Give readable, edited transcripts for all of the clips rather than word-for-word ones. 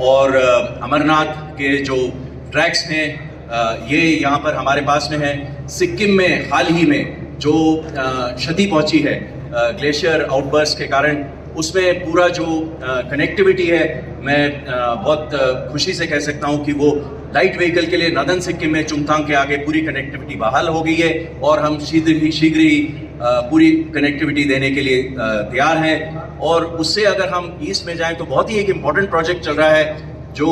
और अमरनाथ के जो ट्रैक्स हैं ये यहाँ पर हमारे पास में है। सिक्किम में हाल ही में जो क्षति पहुँची है ग्लेशियर आउटबर्स्ट के कारण, उसमें पूरा जो कनेक्टिविटी है, मैं बहुत खुशी से कह सकता हूँ कि वो लाइट व्हीकल के लिए नॉर्दर्न सिक्किम में चुंगथांग के आगे पूरी कनेक्टिविटी बहाल हो गई है और हम शीघ्र ही पूरी कनेक्टिविटी देने के लिए तैयार हैं। और उससे अगर हम ईस्ट में जाएं तो बहुत ही एक इम्पॉर्टेंट प्रोजेक्ट चल रहा है जो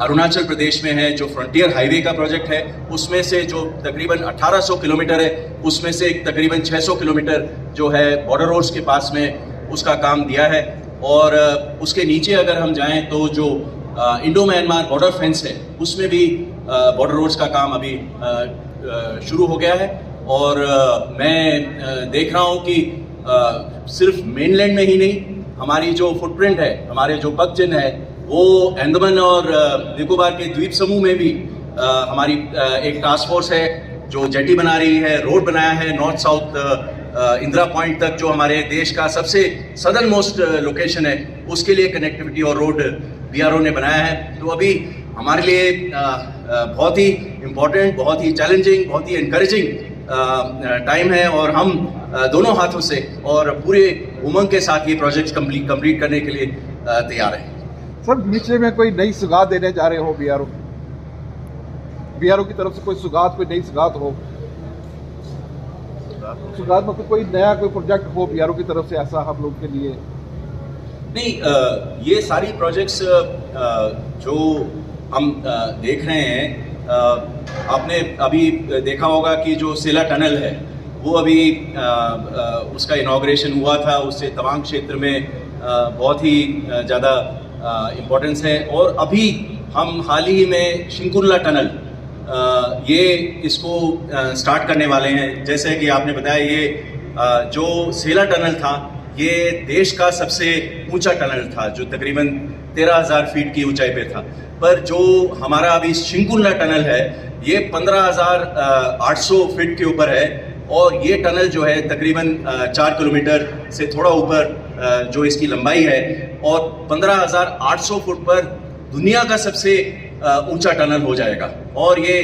अरुणाचल प्रदेश में है, जो फ्रंटियर हाईवे का प्रोजेक्ट है। उसमें से जो तकरीबन 1800 किलोमीटर है, उसमें से तकरीबन 600 किलोमीटर जो है बॉर्डर रोड्स के पास में उसका काम दिया है। और उसके नीचे अगर हम जाएं तो जो इंडो म्यांमार बॉर्डर फेंस है, उसमें भी बॉर्डर रोड्स का काम अभी शुरू हो गया है। और मैं देख रहा हूँ कि सिर्फ मेनलैंड में ही नहीं, हमारी जो फुटप्रिंट है, हमारे जो पगचिन्ह है, वो अंडमान और निकोबार के द्वीप समूह में भी हमारी एक टास्क फोर्स है जो जेटी बना रही है, रोड बनाया है नॉर्थ साउथ इंदिरा पॉइंट तक, जो हमारे देश का सबसे सदर्न मोस्ट लोकेशन है, उसके लिए कनेक्टिविटी और रोड बीआरओ ने बनाया है। तो अभी हमारे लिए बहुत ही इम्पोर्टेंट, बहुत ही चैलेंजिंग, बहुत ही इनकरेजिंग टाइम है और हम दोनों हाथों से और पूरे उमंग के साथ ये प्रोजेक्ट कंप्लीट करने के लिए तैयार हैं। सर, नीचे में कोई नई सुगात देने जा रहे हो बीआरओ की तरफ से कोई सुगात, कोई नई सुगात हो, सुगात में कोई नया कोई प्रोजेक्ट हो बीआरओ की तरफ से, ऐसा हम लोग के लिए? नहीं, ये सारी प्रोजेक्ट्स जो हम देख रहे हैं, आपने अभी देखा होगा कि जो सेला टनल है वो अभी उसका इनॉग्रेशन हुआ था। उससे तवांग क्षेत्र में बहुत ही ज़्यादा इम्पोर्टेंस है। और अभी हम हाल ही में शिंकुरला टनल ये इसको स्टार्ट करने वाले हैं। जैसे कि आपने बताया, ये जो सेला टनल था ये देश का सबसे ऊंचा टनल था, जो तकरीबन 13,000 फीट की ऊंचाई पे था। पर जो हमारा अभी शिंकुरला टनल है ये 15,800 फीट के ऊपर है। और ये टनल जो है तकरीबन 4 किलोमीटर से थोड़ा ऊपर जो इसकी लंबाई है, और 15,800 फुट पर दुनिया का सबसे ऊंचा टनल हो जाएगा। और ये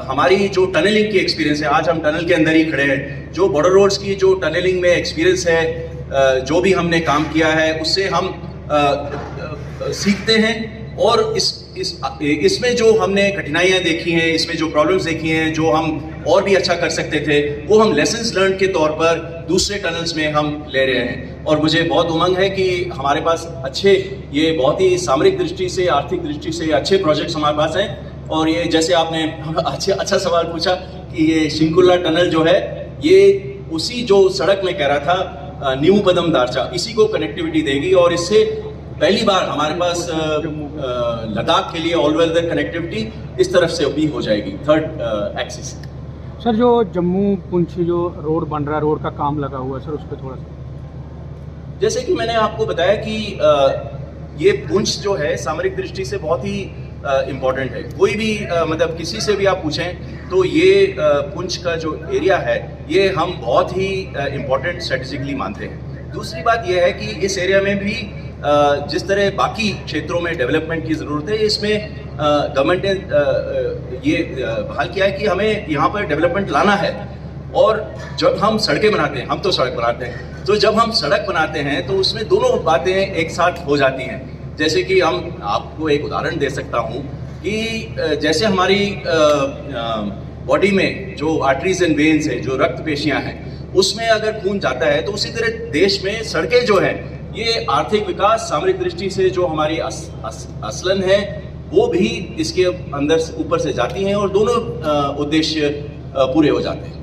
हमारी जो टनलिंग की एक्सपीरियंस है, आज हम टनल के अंदर ही खड़े हैं, जो बॉर्डर रोड्स की जो टनलिंग में एक्सपीरियंस है, जो भी हमने काम किया है उससे हम सीखते हैं। और इसमें जो हमने कठिनाइयाँ देखी हैं, इसमें जो प्रॉब्लम्स देखी हैं, जो हम और भी अच्छा कर सकते थे, वो हम लेसन्स लर्न के तौर पर दूसरे टनल्स में हम ले रहे हैं। और मुझे बहुत उमंग है कि हमारे पास अच्छे, ये बहुत ही सामरिक दृष्टि से, आर्थिक दृष्टि से अच्छे प्रोजेक्ट्स हमारे पास हैं। और ये जैसे आपने अच्छा सवाल पूछा कि ये शिंकुरला टनल जो है, ये उसी जो सड़क में कह रहा था न्यू पदम दारचा, इसी को कनेक्टिविटी देगी। और इससे पहली बार हमारे पास लद्दाख के लिए ऑल वेदर कनेक्टिविटी इस तरफ से भी हो जाएगी, थर्ड एक्सिस। सर, जो जम्मू पुंछ जो रोड बन रहा है, रोड का काम लगा हुआ है सर, उस पर थोड़ा सा। जैसे कि मैंने आपको बताया कि ये पुंछ जो है सामरिक दृष्टि से बहुत ही इम्पोर्टेंट है। कोई भी मतलब किसी से भी आप पूछें तो ये पुंछ का जो एरिया है ये हम बहुत ही इम्पोर्टेंट स्ट्रेटेजिकली मानते हैं। दूसरी बात ये है कि इस एरिया में भी जिस तरह बाकी क्षेत्रों में डेवलपमेंट की ज़रूरत है, इसमें गवर्नमेंट ने ये बहाल किया है कि हमें यहाँ पर डेवलपमेंट लाना है। और जब हम सड़कें बनाते हैं, हम तो सड़क बनाते हैं, तो जब हम सड़क बनाते हैं तो उसमें दोनों बातें एक साथ हो जाती हैं। जैसे कि हम आपको एक उदाहरण दे सकता हूँ कि जैसे हमारी बॉडी में जो आर्टरीज एंड वेन्स है, जो रक्त पेशियाँ हैं, उसमें अगर खून जाता है, तो उसी तरह देश में सड़कें जो हैं, ये आर्थिक विकास, सामरिक दृष्टि से जो हमारी असलन है, वो भी इसके अंदर ऊपर से जाती हैं और दोनों उद्देश्य पूरे हो जाते हैं।